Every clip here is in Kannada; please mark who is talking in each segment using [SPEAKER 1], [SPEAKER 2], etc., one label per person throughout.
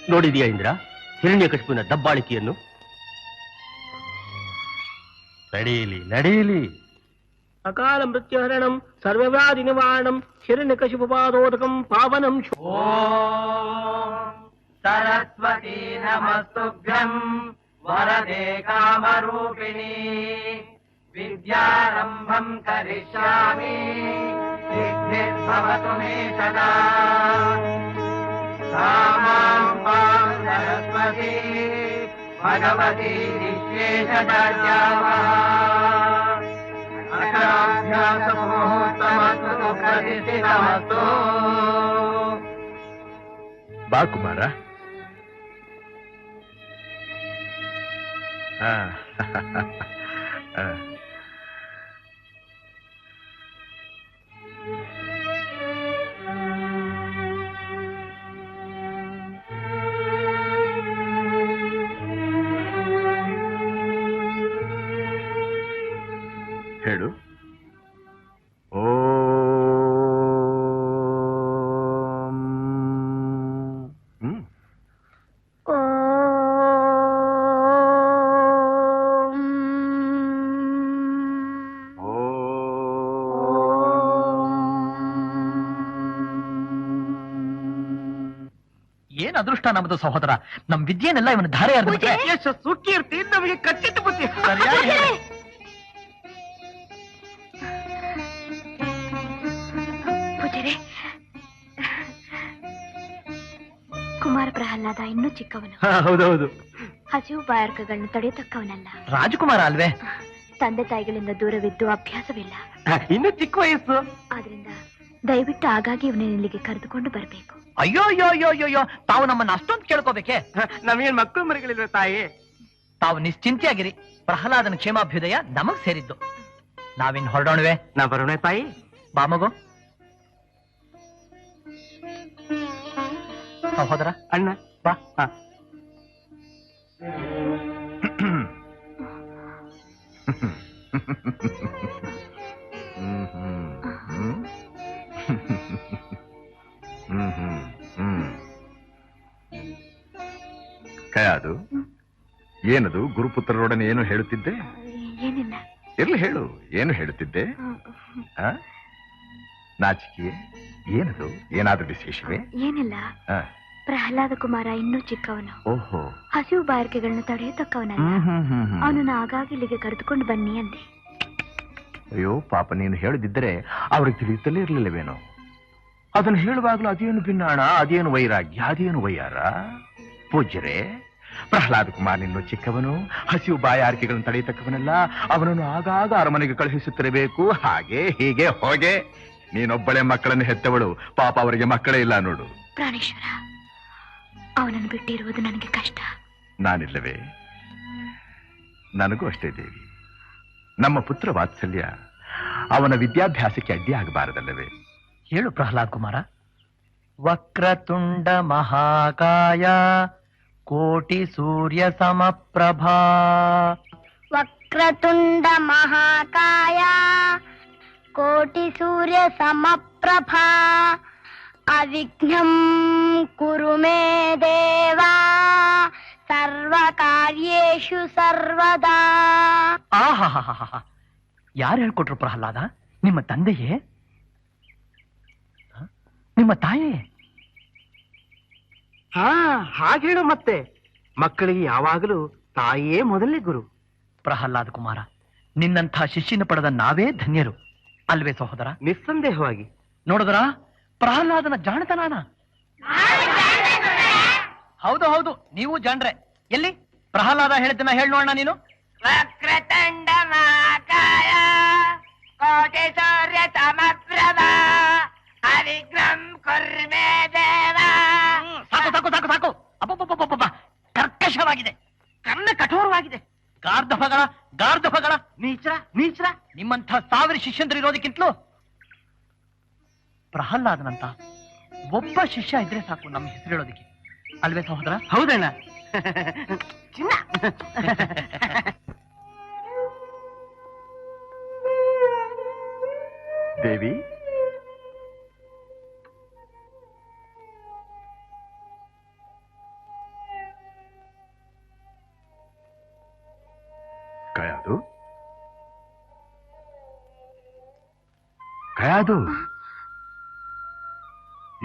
[SPEAKER 1] ನೋಡಿದೀಯಾ ಇಂದ್ರ ಹಿರಣ್ಯಕಶಿಪುವಿನ ದಬ್ಬಾಳಿಕೆಯನ್ನು? ನಡೆಯಲಿ ನಡೆಯಲಿ.
[SPEAKER 2] ಅಕಾಲ ಮೃತ್ಯುಹರಣಂ ಸರ್ವವ್ಯಾಧಿ ನಿವಾರಣಂ ಹಿರಣ್ಯಕಶಿಪುಪಾದೋದಕಂ ಪಾವನಂ.
[SPEAKER 3] ಸರಸ್ವತೀ ನಮಸ್ತುಭ್ಯಂ ವರದೆ ಕಾಮರೂಪಿಣಿ ವಿದ್ಯಾರಂಭಂ ಕರಿಷ್ಯಾಮಿ ಸಿದ್ಧಿರ್ಭವತು ಮೇ ಸದಾ. ಮಾಂ ಸರಸ್ವತಿ ಭಗವತಿ ನಿಶ್ಚೇಷಾರ್ಯಾಮಃ. ಅಕ್ಷರಾಭ್ಯಾಸ ಮುಹೂರ್ತಮಸ್ತು ಪ್ರತಿಷ್ಠಿತಮಸ್ತು.
[SPEAKER 4] ಬಾ ಕುಮಾರ. ಹೇಳು.
[SPEAKER 5] ಏನ್ ಅದೃಷ್ಟ ನಮ್ಮದು ಸಹೋದರ. ನಮ್ ವಿದ್ಯೆನೆಲ್ಲ ಇವನ ಧಾರೆ
[SPEAKER 2] ಯಶಸ್ಸು ಕೀರ್ತಿ ನಮಗೆ ಕಟ್ಟಿಟ್ಟ ಬುದ್ಧಿ.
[SPEAKER 6] ಕುಮಾರ ಪ್ರಹ್ಲಾದ ಇನ್ನೂ ಚಿಕ್ಕವನು.
[SPEAKER 1] ಹೌದೌದು.
[SPEAKER 6] ಹಸಿವು ಬಾಯಾರ್ಕಗಳನ್ನು ತಡೆಯತಕ್ಕವನಲ್ಲ.
[SPEAKER 5] ರಾಜಕುಮಾರ ಅಲ್ವೇ?
[SPEAKER 6] ತಂದೆ ತಾಯಿಗಳಿಂದ ದೂರವಿದ್ದು ಅಭ್ಯಾಸವಿಲ್ಲ.
[SPEAKER 1] ಇನ್ನು ಚಿಕ್ಕ ವಯಸ್ಸು.
[SPEAKER 6] ಆದ್ರಿಂದ ದಯವಿಟ್ಟು ಆಗಾಗ್ಗೆ ಇವನನ್ನು ಇಲ್ಲಿಗೆ ಕರೆದುಕೊಂಡು ಬರಬೇಕು.
[SPEAKER 5] ಅಯ್ಯೋ ಅಯ್ಯೋ ಅಯ್ಯೋ ಅಯ್ಯೋ, ತಾವು ನಮ್ಮನ್ನ ಅಷ್ಟೊಂದು ಕೇಳ್ಕೋಬೇಕೆ?
[SPEAKER 2] ನಮಗೇನ್ ಮಕ್ಕಳು ಮರಿಗಳಿಲ್ವ ತಾಯಿ?
[SPEAKER 5] ತಾವು ನಿಶ್ಚಿಂತೆಯಾಗಿರಿ. ಪ್ರಹ್ಲಾದನ ಕ್ಷೇಮಾಭ್ಯುದಯ ನಮಗ್ ಸೇರಿದ್ದು. ನಾವಿನ್ ಹೊರಡೋಣವೆ?
[SPEAKER 2] ನಾ ಬರೋಣ ತಾಯಿ.
[SPEAKER 5] ಬಾ ಮಗು. ಸಹೋದರ
[SPEAKER 2] ಅಣ್ಣ
[SPEAKER 5] ಬಾ.
[SPEAKER 4] ಕಯಾದು, ಏನದು ಗುರುಪುತ್ರರೊಡನೆ ಏನು ಹೇಳುತ್ತಿದ್ದೆ?
[SPEAKER 6] ಏನಿಲ್ಲ.
[SPEAKER 4] ಇರ್ಲಿ ಹೇಳು, ಏನು ಹೇಳುತ್ತಿದ್ದೆ? ನಾಚಿಕೆ ಏನದು? ಏನಾದ್ರೂ ವಿಶೇಷವೇ?
[SPEAKER 6] ಏನಿಲ್ಲ. ಪ್ರಹ್ಲಾದ ಕುಮಾರ ಇನ್ನೂ ಚಿಕ್ಕವನು.
[SPEAKER 4] ಓಹೋ.
[SPEAKER 6] ಹಸಿವು ಬಾಯಾರಿಕೆಗಳನ್ನು ತಡೆಯತಕ್ಕವನಲ್ಲ. ಅವನನ್ನು ಆಗಾಗ ಇಲ್ಲಿಗೆ ಕರೆದುಕೊಂಡು ಬನ್ನಿ ಅಂದೆ.
[SPEAKER 4] ಅಯ್ಯೋ ಪಾಪ, ನೀನು ಹೇಳದಿದ್ದರೆ ಅವ್ರಿಗೆ ತಿಳಿಯುತ್ತಲೇ ಇರಲಿಲ್ಲವೇನೋ. ಅದನ್ನು ಹೇಳುವಾಗಲೂ ಅದೇನು ಭಿನ್ನಾಣ, ಅದೇನು ವೈರಾಗ್ಯ, ಅದೇನು ವೈಯಾರ. ಪೂಜ್ಯರೇ, ಪ್ರಹ್ಲಾದ ಕುಮಾರ್ ಇನ್ನೂ ಚಿಕ್ಕವನು, ಹಸಿವು ಬಾಯಾರಿಕೆಗಳನ್ನು ತಡೆಯತಕ್ಕವನಲ್ಲ. ಅವನನ್ನು ಆಗಾಗ ಅರಮನೆಗೆ ಕಳುಹಿಸುತ್ತಿರಬೇಕು. ಹಾಗೆ ಹೀಗೆ ಹೋಗೆ. ನೀನೊಬ್ಬಳೆ ಮಕ್ಕಳನ್ನು ಹೆತ್ತವಳು, ಪಾಪ ಅವರಿಗೆ ಮಕ್ಕಳೇ ಇಲ್ಲ ನೋಡು.
[SPEAKER 6] ಪ್ರಾಣೇಶ್ವರ, ಅವನನ್ನು ಬಿಟ್ಟಿರುವುದು ನನಗೆ ಕಷ್ಟ.
[SPEAKER 4] ನಾನಿಲ್ಲವೇ? ನನಗೂ ಅಷ್ಟೇ ದೇವಿ. ನಮ್ಮ ಪುತ್ರ ವಾತ್ಸಲ್ಯ ಅವನ ವಿದ್ಯಾಭ್ಯಾಸಕ್ಕೆ ಅಡ್ಡಿ ಆಗಬಾರದಲ್ಲವೇ?
[SPEAKER 5] ಹೇಳು ಪ್ರಹ್ಲಾದ್ ಕುಮಾರ. ವಕ್ರತುಂಡ ಮಹಾಕಾಯ ಕೋಟಿ ಸೂರ್ಯ ಸಮಪ್ರಭಾ.
[SPEAKER 6] ವಕ್ರತುಂಡ ಮಹಾಕಾಯ ಕೋಟಿ ಸೂರ್ಯ ಸಮಪ್ರಭಾ. ಅವಿಘ್ನಂ ಕುರು ಮೇ ದೇವ ಸರ್ವ ಕಾರ್ಯೇಷು ಸರ್ವದಾ.
[SPEAKER 5] ಆಹಾ, ಯಾರು ಹೇಳ್ಕೊಟ್ರು ಪ್ರಹ್ಲಾದ? ನಿಮ್ಮ ತಂದೆಯೇ? ನಿಮ್ಮ ತಾಯೇ?
[SPEAKER 2] ಹಾಗೇಳು. ಮತ್ತೆ ಮಕ್ಕಳಿಗೆ ಯಾವಾಗಲೂ ತಾಯಿಯೇ ಮೊದಲನೇ ಗುರು.
[SPEAKER 5] ಪ್ರಹ್ಲಾದ ಕುಮಾರ, ನಿನ್ನಂಥ ಶಿಷ್ಯನ ಪಡೆದ ನಾವೇ ಧನ್ಯರು ಅಲ್ವೇ ಸಹೋದರ?
[SPEAKER 2] ನಿಸ್ಸಂದೇಹವಾಗಿ.
[SPEAKER 5] ನೋಡಿದ್ರ ಪ್ರಹ್ಲಾದನ ಜಾಣತನಾನ? ಹೌದು ಹೌದು, ನೀವು ಜಾಣ್ರೆ. ಎಲ್ಲಿ ಪ್ರಹ್ಲಾದ ಹೇಳ್ತೇನ ಹೇಳಿ ನೋಡೋಣ ನೀನು.
[SPEAKER 3] ವಕ್ರತುಂಡ ಮಹಾಕಾಯ ಕೋಟಿ ಸೂರ್ಯ ಸಮಪ್ರಭಾ. ಅವಿಘ್ನಂ ಕುರು ಮೇ ದೇವ.
[SPEAKER 5] ಸಾಕು ಸಾಕು ಸಾಕು ಸಾಕು. ಅಬ್ಬಬ್ಬಬ್ಬಬ್ಬ, ಕರ್ಕಶವಾಗಿದೆ, ಕರ್ಣ ಕಠೋರವಾಗಿದೆ. ಗಾರ್ಧಭಗಳ ನೀಚರ ನಿಮ್ಮಂಥ 1000 ಶಿಷ್ಯಂದ್ರು ಇರೋದಕ್ಕಿಂತಲೂ ಪ್ರಹ್ಲಾದನಂತ ಒಬ್ಬ ಶಿಷ್ಯ ಇದ್ರೆ ಸಾಕು ನಮ್ಮ ಹೆಸರು ಹೇಳೋದಕ್ಕೆ, ಅಲ್ವೇ ಸಹೋದರ?
[SPEAKER 2] ಹೌದಣ್ಣ.
[SPEAKER 4] ದೇವಿ, ಕಯಾದು ಕಯಾದು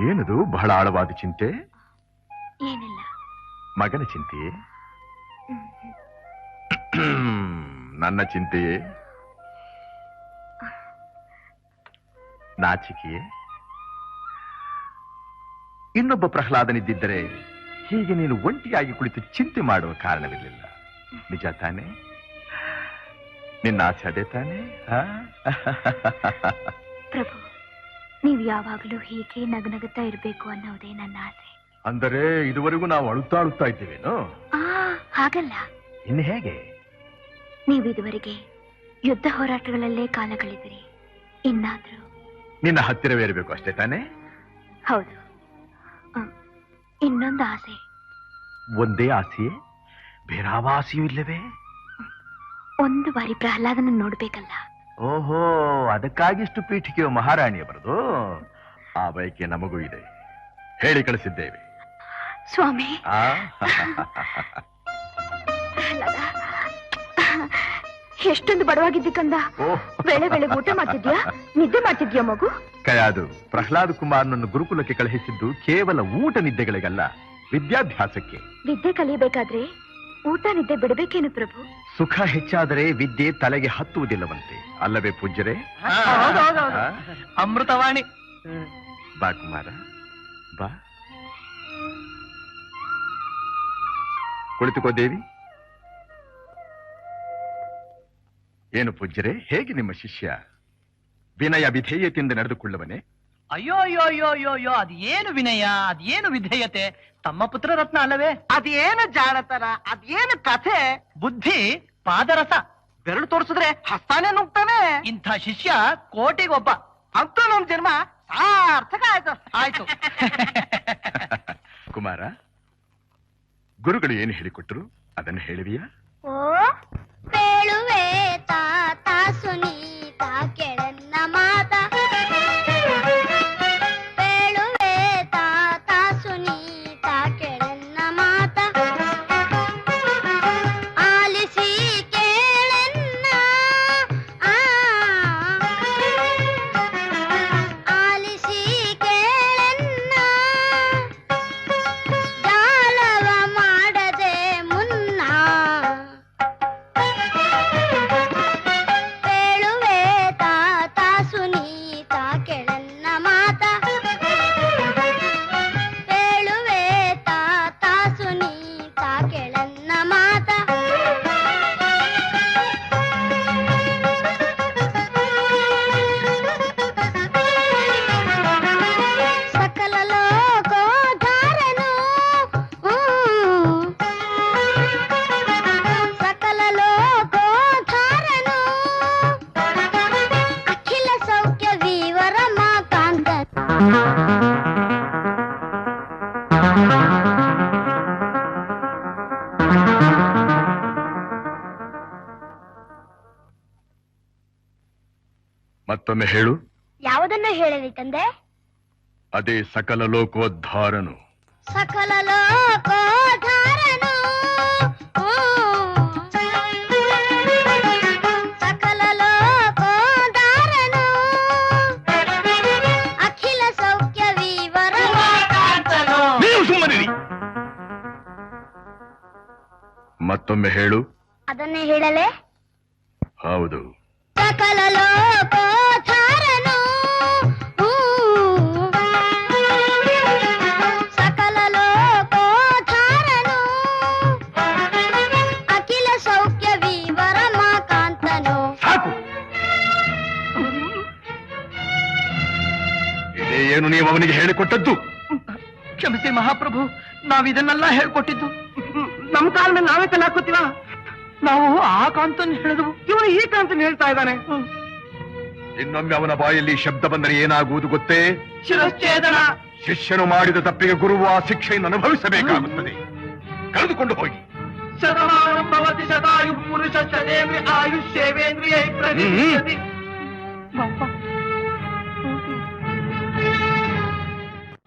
[SPEAKER 4] ಏನದು ಬಹಳ ಆಳವಾದ ಚಿಂತೆ?
[SPEAKER 6] ಏನಿಲ್ಲ.
[SPEAKER 4] ಮಗನ ಚಿಂತೆಯೇ? ನನ್ನ ಚಿಂತೆಯೇ? ನಾಚಿಕೆಯೇ? ಇನ್ನೊಬ್ಬ ಪ್ರಹ್ಲಾದನಿದ್ದಿದ್ದರೆ ಹೀಗೆ ನೀನು ಒಂಟಿಯಾಗಿ ಕುಳಿತು ಚಿಂತೆ ಮಾಡುವ ಕಾರಣವಿರಲಿಲ್ಲ. ನಿಜ ತಾನೇ? ನಿನ್ನ ಆಸೆ ಅದೇ ತಾನೇ?
[SPEAKER 6] ಪ್ರಭು, ನೀವು ಯಾವಾಗಲೂ ಹೀಗೆ ನಗನಗುತ್ತಾ ಇರಬೇಕು ಅನ್ನೋದೇ ನನ್ನ ಆಸೆ.
[SPEAKER 4] ಅಂದರೆ ಇದುವರೆಗೂ ನಾವು ಅಳುತ್ತಾ ಇದ್ದೇವೇನೋ?
[SPEAKER 6] ಹಾಗಲ್ಲ.
[SPEAKER 4] ಇನ್ನು ಹೇಗೆ?
[SPEAKER 6] ನೀವು ಇದುವರೆಗೆ ಯುದ್ಧ ಹೋರಾಟಗಳಲ್ಲೇ ಕಾಲ ಕಳೆದಿರಿ. ಇನ್ನಾದ್ರೂ
[SPEAKER 4] ನಿನ್ನ ಹತ್ತಿರವೇ ಇರಬೇಕು ಅಷ್ಟೇ ತಾನೇ?
[SPEAKER 6] ಹೌದು. ಇನ್ನೊಂದು ಆಸೆ.
[SPEAKER 4] ಒಂದೇ ಆಸೆಯೇ? ಬೇರಾವ ಆಸೆಯೂ ಇಲ್ಲವೇ?
[SPEAKER 6] ಒಂದು ಬಾರಿ ಪ್ರಹ್ಲಾದನ ನೋಡ್ಬೇಕಲ್ಲ.
[SPEAKER 4] ಓಹೋ, ಅದಕ್ಕಾಗಿಷ್ಟು ಪೀಠಿಕೆಯು ಮಹಾರಾಣಿಯ ಬರದು. ಆ ಬಯಕೆ ನಮಗೂ ಇದೆ, ಹೇಳಿ ಕಳಿಸಿದ್ದೇವೆ.
[SPEAKER 6] ಸ್ವಾಮಿ,
[SPEAKER 4] ಆ
[SPEAKER 6] ಪ್ರಹ್ಲಾದ, ಎಷ್ಟೊಂದು ಬಡವಾಗಿದ್ದಿ ಕಂದ. ಬೆಳೆ ಬೆಳೆಗೆ ಊಟ ಮಾಡ್ತಿದ್ಯಾ? ನಿದ್ದೆ ಮಾಡ್ತಿದ್ಯಾ ಮಗು?
[SPEAKER 4] ಕಯಾದು, ಪ್ರಹ್ಲಾದ್ ಕುಮಾರ್ನನ್ನು ಗುರುಕುಲಕ್ಕೆ ಕಳುಹಿಸಿದ್ದು ಕೇವಲ ಊಟ ನಿದ್ದೆಗಳಿಗಲ್ಲ, ವಿದ್ಯಾಭ್ಯಾಸಕ್ಕೆ.
[SPEAKER 6] ವಿದ್ಯೆ ಕಲಿಯಬೇಕಾದ್ರೆ ಊಟ ನಿದ್ದೆ ಬಿಡಬೇಕೇನು ಪ್ರಭು?
[SPEAKER 4] ಸುಖ ಹೆಚ್ಚಾದರೆ ವಿದ್ಯೆ ತಲೆಗೆ ಹತ್ತುವುದಿಲ್ಲವಂತೆ, ಅಲ್ಲವೇ ಪೂಜ್ಯರೇ?
[SPEAKER 5] ಅಮೃತವಾಣಿ.
[SPEAKER 4] ಬಾ ಕುಮಾರ, ಬಾ. ಕುಳಿತುಕೋ ದೇವಿ. ಏನು ಪೂಜ್ಯರೇ, ಹೇಗೆ ನಿಮ್ಮ ಶಿಷ್ಯ? ವಿನಯ ವಿಧೇಯತೆಯಿಂದ ನಡೆದುಕೊಳ್ಳುವನೆ?
[SPEAKER 5] ಅಯ್ಯೋ ಅಯ್ಯೋ ಅಯ್ಯೋ ಅಯ್ಯೋ ಅಯ್ಯೋ, ಅದೇನು ವಿನಯ, ಅದೇನು ವಿಧೇಯತೆ, ತಮ್ಮ ಪುತ್ರ ರತ್ನ ಅಲ್ಲವೇ?
[SPEAKER 2] ಅದೇನು ಜಾಣತನ, ಅದೇನು ಕಥೆ.
[SPEAKER 5] ಬುದ್ಧಿ ಪಾದರಸ,
[SPEAKER 2] ಬೆರಳು ತೋರಿಸಿದ್ರೆ ಹಸ್ತಾನೆ ನುಗ್ತಾನೆ.
[SPEAKER 5] ಇಂಥ ಶಿಷ್ಯ ಕೋಟಿಗೊಬ್ಬ.
[SPEAKER 2] ಅಂತೂ ನಮ್ ಜನ್ಮ ಸಾರ್ಥಕ ಆಯ್ತು.
[SPEAKER 5] ಆಯ್ತು.
[SPEAKER 4] ಕುಮಾರ, ಗುರುಗಳು ಏನು ಹೇಳಿಕೊಟ್ರು ಅದನ್ನು ಹೇಳಿದೆಯಾ?
[SPEAKER 7] ಓ ಬೇಳುವೆ ತಾತ ಸುನೀತ ಕೆಳನ್ನ ಮಾತ, ಬೇಳುವೆ ತಾತ ಸುನೀತ ಕೆಳನ್ನ ಮಾತ, ಆಲಿಸಿ ಕೇಳನ್ನ, ಆಲಿಸಿ ಕೇಳನ್ನ, ಜಾಲವ ಮಾಡದೆ ಮುನ್ನ, ಬೇಳುವೆ ತಾತ ಸುನೀತ ಕೆಳನ್ನ ಮಾತ, ಬೇಳುವೆ ತಾತ ಸುನೀತ ಕೆಳನ್ನ ಮಾತ, ಸಕಲ ಲೋಕೋದ್ಧಾರನು, ಸಕಲ ಲೋಕೋದ್ಧಾರನು, ಅಖಿಲ ಸೌಖ್ಯ ವಿವರ ಮಾಕಾಂತ.
[SPEAKER 4] ಮತ್ತೊಮ್ಮೆ ಹೇಳು.
[SPEAKER 7] ಯಾವುದನ್ನ ಹೇಳಲಿ ತಂದೆ?
[SPEAKER 4] ಅದೇ ಸಕಲ ಲೋಕೋದ್ಧಾರನು.
[SPEAKER 7] ಸಕಲ ಲೋಕೋದ್ಧಾರನು, ಸಕಲ ಲೋಕೋದ್ಧಾರನು, ಅಖಿಲ ಸೌಖ್ಯ ವಿವರ ಮಾಕಾಂತನು.
[SPEAKER 4] ನೀವು ಸುಮ್ಮನಿರಿ. ಮತ್ತೊಮ್ಮೆ ಹೇಳು.
[SPEAKER 7] ಅದನ್ನೇ ಹೇಳಲೇ?
[SPEAKER 4] ಹೌದು.
[SPEAKER 7] ಸಕಲ ಲೋಕೋದ್ಧಾರನು, ಸಕಲ ಲೋಕೋದ್ಧಾರನು, ಅಖಿಲ ಸೌಖ್ಯ ವಿವರ ಮಾಕಾಂತನು.
[SPEAKER 4] ಸಾಕು. ಇದೇ ಏನು ನೀವು ಅವನಿಗೆ ಹೇಳಿಕೊಟ್ಟದ್ದು?
[SPEAKER 5] ಕ್ಷಮಿಸಿ ಮಹಾಪ್ರಭು, ನಾವಿದನ್ನೆಲ್ಲ ಹೇಳ್ಕೊಟ್ಟಿದ್ದು.
[SPEAKER 2] ನಮ್ ಕಾಲ ಮೇಲೆ ನಾವೇ ಕಲ್ ಹಾಕೋತೀವ?
[SPEAKER 5] ನಾವು ಆ ಕಾಂತನ್ ಹೇಳಿದ್ವು,
[SPEAKER 2] ಇವನು ಈ ಕಾಂತ ಹೇಳ್ತಾ ಇದ್ದಾನೆ.
[SPEAKER 4] ಇನ್ನೊಮ್ಮೆ ಅವನ ಬಾಯಲ್ಲಿ ಶಬ್ದ ಬಂದರೆ ಏನಾಗುವುದು ಗೊತ್ತೇ?
[SPEAKER 5] ಶಿರಶ್ಛೇದನ.
[SPEAKER 4] ಶಿಷ್ಯನು ಮಾಡಿದ ತಪ್ಪಿಗೆ ಗುರುವು ಆ ಶಿಕ್ಷೆಯನ್ನು ಅನುಭವಿಸಬೇಕಾಗುತ್ತದೆ. ಕಳೆದುಕೊಂಡು ಹೋಗಿ.
[SPEAKER 5] ಶತಮಾನಂ ಭವತಿ ಶತಾಯು ಪುರುಷ ಶತೇಂದ್ರಿಯ ಆಯುಷ್ಯೇವೇಂದ್ರಿಯೈ ಪ್ರತಿಷ್ಠತಿ.